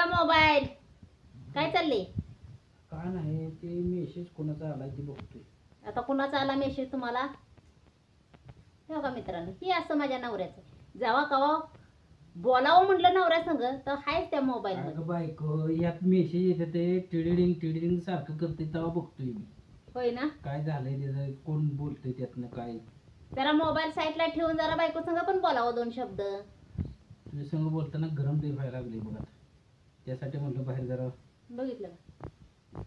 ठेवा मोबाईल. काय चाललंय? काय नाही, ते मेसेज कोणाचा आलाय ते बघतोय. आता कुणाचा आला मेसेज तुम्हाला? ठेवा का मित्रांनो, ही असं माझ्या नवऱ्याचं जेव्हा कवा बोलावं म्हटलं नवऱ्या संग तर हायच त्या मोबाईल मध्ये. अगं बायको, यात मेसेज येते ते टिडिडिंग टिडिडिंग सारखं करते तेव्हा बघतोय मी. होय ना? काय झालंय त्याचं, कोण बोलतोय त्यातनं काय? जरा मोबाईल साईडला ठेवून जरा बायको संग पण बोलावं दोन शब्द. तुझ्या संग बोलताना गरम लई व्हायला लागले बघ आता. त्यासाठी म्हटलं बाहेर जरा. बघितलं का?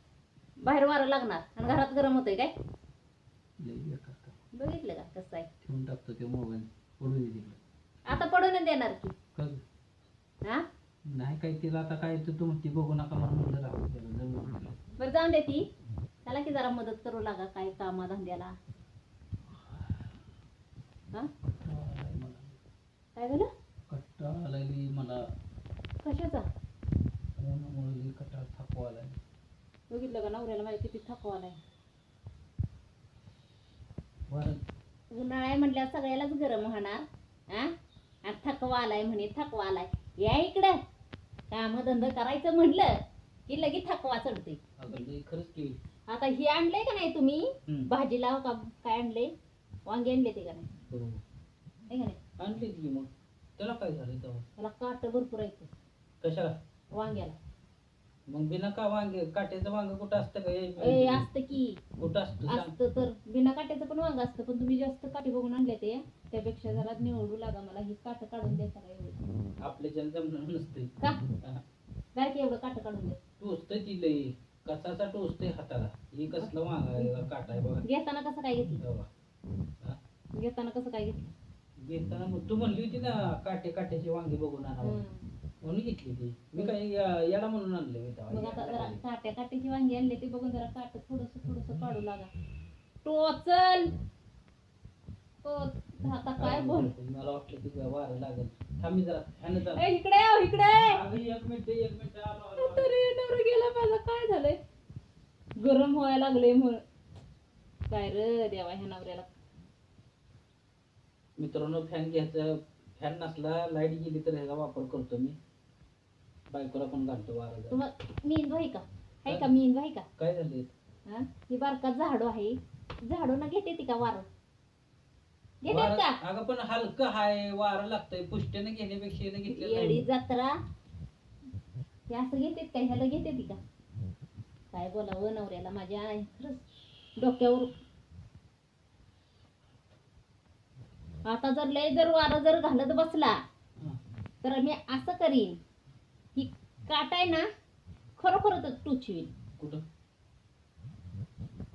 बाहेर वारं लागणार आणि घरात गरम होतंय काय? लई बेकार का. बघितलं का कसं आहे? ठेवून टाकतो ते मोबाईल, पडू दे तिकडे. आता पडून देणार की का हा? नाही काय तिला आता काय तू म्हणते बघू नका म्हणून म्हणलं राहू त्याला जवळ. बरं जाऊन दे ती. त्याला की जरा मदत करू लागा काय कामा धंद्याला. हा? काय झालं? कट्टाळा आलाय मला. कशाचा? ऊनामुळे कट्टाळा थकवा आलाय. बघितलं का नवऱ्याला माझ्या किती थकवा आलाय. उन्हाळा म्हटल्यावर सगळ्यालाच गरम होणार. हा? आणि थकवा आलाय म्हणे, थकवा आलाय. या इकडं काम धंदा करायचं म्हटलं की लगेच थकवा चढते. खरंच की. आता हे आणलंय का नाही तुम्ही भाजीला का काय आणले? वांगे आणले ते का नाही? का नाही आणले की. मग त्याला काय झालं तेव्हा? त्याला काट भरपूर आहे. कशाला? वांग्याला. मग बिना का वांगे काट्याचं वांग कुठं असतं का? असतं की. कुठं असतं? असतं तर बिना काट्याचं पण वांग असतं, पण तुम्ही जास्त काटे बघून आणले ते. त्यापेक्षा जरा निवडू लागा मला. ही काट काढून द्या सगळं एवढं. आपल्या जन जमणार नसते का काय की एवढं काट काढून द्या. टोचतंय ती लई. कसाचा टोचतंय हाताला. हे कसलं वांग काटा आहे बघा. घेताना कसं काय घेतलं? घेताना कसं काय घेतलं? घेताना मग तू म्हणली होती ना काट्याची वांगी बघून आणावं म्हणून घेतली ती. मी काय याला म्हणून आणले. मग आता जरा काट्याची वांगी आणले ते बघून जरा काट थोडस काढू लागा. टोचल आता काय बोल. मला वाटलं की वारं लागेल. थांबी जरा फॅन जरा. इकडे एक मिनिट आलो. तरी गेला माझा. काय झालंय? गरम व्हायला लागले म्हणून. काय रे देवा ह्या नवऱ्याला. मित्रांनो, फॅन घ्यायचा. फॅन नसला लाईट गेली तर ह्याचा वापर करतो मी. बायकोला पण घालतो वारा. मेंदू आहे का? आहे का मेंदू आहे का? काय झाले? ही बारका झाडू आहे. झाडू ना घेते ती का वारं? घेतात का? अगं पण हलकं हाय, वारं लागतंय. पुष्ट्याने घेण्यापेक्षा घेतलं येडी जत्रा. हे असं घेतात का? ह्याला घेते ती का? काय बोलावं नवऱ्याला माझ्या. खरंच डोक्यावर. आता जर लय जर वारा जर घालत बसला तर मी असं करीन. ही काट आहे ना खरोखर टुचवीन. कुठं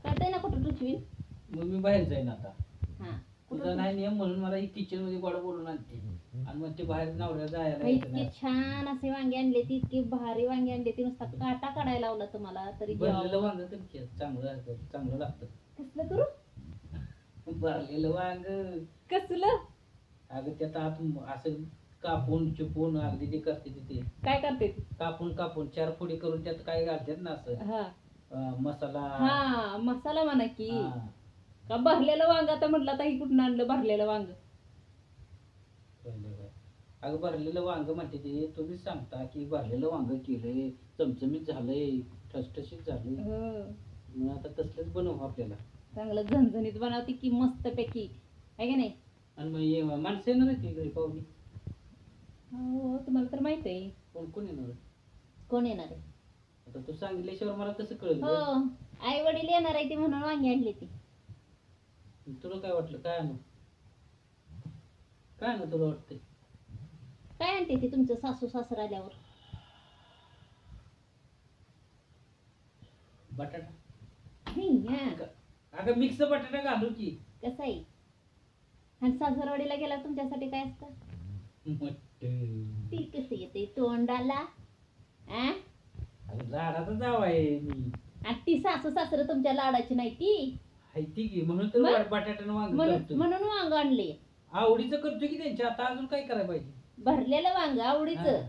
कळतंय ना कुठं टुचवीन? मग मी बाहेर जाईन आता. हा तुझा नाही नियम म्हणून मला ही किचन मध्ये गोड बोलून आणते. आणि मग ते बाहेर नवऱ्या जायला इतकी छान असे वांगे आणले ती. इतकी भारी वांगे आणले ती. नुसता काटा काढायला लावला तुम्हाला तरी. भरलेलं वांग तर चांगलं लागतं. कसलं करू? भरलेलं वांग कसलं? अगं त्यात आत असं कापून चिपून अगदी ते करते तिथे. काय करते? कापून 4 फोडी करून त्यात काय घालतात ना असं मसाला. हा मसाला म्हणा की. का भरलेलं वांग आता म्हटलं आता ही कुठून आणलं भरलेलं वांग? अगं भरलेलं वांग म्हणते ते. तुम्हीच सांगता की भरलेलं वांग केलंय, चमचमीत झालंय, ठसठशीत झालंय. मग आता तसलंच बनवू आपल्याला. चांगलं झणझणीत बनवते की मस्त पैकी आहे का नाही? आणि मग माणसं येणार आहे घरी पाहुणी? हो तुम्हाला तर माहित आहे. कोण येणार? कोण येणार आहे? आता तू सांगितल्याशिवाय मला कसं कळलं? हो आई वडील येणार आहे ती म्हणून वांगी आणली ती. तुला काय वाटलं? काय आणू तुला वाटतंय? काय आणते ती तुमचं सासू सासरा आल्यावर? बटाटा. अगं मिक्स बटाटा घालू की. कसं आहे? आणि सासरवाडीला गेला तुमच्यासाठी काय असतं? ती कशी येते तोंडाला? लाडाचा जाव आहे मी. आणि ती सासू सासर तुमच्या लाडाची नाही ती. ती की म्हणून तर बटाट्यानं वांग करतो. म्हणून वांग आणले. आवडीचं करतो की त्यांच्या. आता अजून काय करायला पाहिजे? भरलेलं वांग आवडीचं.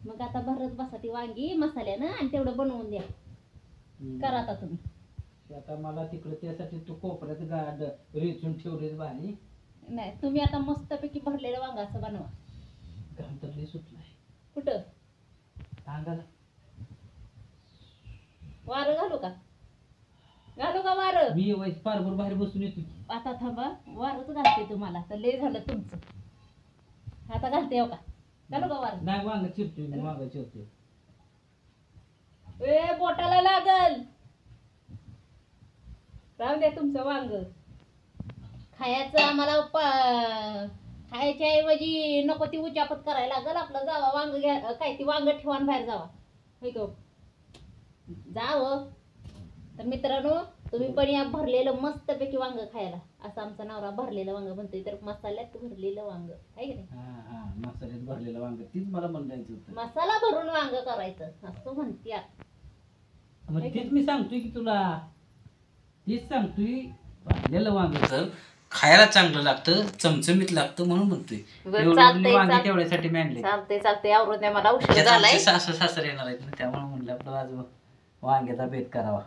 मग आता भरत बसा ती वांगी मसाल्यानं आणि तेवढं बनवून द्या. करा आता तुम्ही. आता मला तिकडे त्यासाठी तू कोपऱ्यात गाड रेचून ठेवलेच भारी. नाही तुम्ही आता मस्तपैकी भरलेलं वांग असं बनवा. घाम तर लई सुटलाय. कुठं? अंगाला वारं घालू का वारं? मी पारभर बाहेर बसून येतो की. आता थांबा, वारच घालते तुम्हाला, तर लय झालं तुमचं. आता घालते हो का? घालू का वारं? नाही वांग चिरतोय मी, वांग चिरतोय. ए बोटाला लागल. राहू द्या तुमचं वांग. खायचं आम्हाला खायच्या ऐवजी नको ती उचापत करायला लागल. आपलं जावा वांग घ्या, काय ती वांग ठेवा आणि बाहेर जावा. होय गो जावं. तर मित्रांनो, तुम्ही पण या भरलेलं मस्तपैकी वांग खायला. असं आमचा नवरा भरलेलं वांग म्हणतोय, तर मसाल्यात भरलेलं वांग आहे की नाही? हा मसाल्यात भरलेलं वांग, तीच मला म्हणायचं होतं. मसाला भरून वांग करायचं असं म्हणते. मग तेच मी सांगतोय की तुला, तेच सांगतोय. भरलेलं वांग तर खायला चांगलं लागतं, चमचमीत लागतं म्हणून म्हणतोय. वांगे तेवढ्यासाठी मी आणले. चालते आवरून द्या, मला उशीर झालाय. सासू सासरे येणार आहेत ना, त्यामुळे म्हणलं आपलं आज वांग्याचा बेत करावा.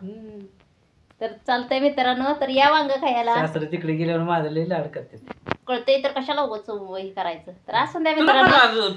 तर चालतंय मित्रांनो, तर या वांग खायला. सासरे तिकडे गेल्यावर माझं लई लाड करते. कळतंय तर कशाला उगाच हे करायचं. तर असं द्या मित्रांनो.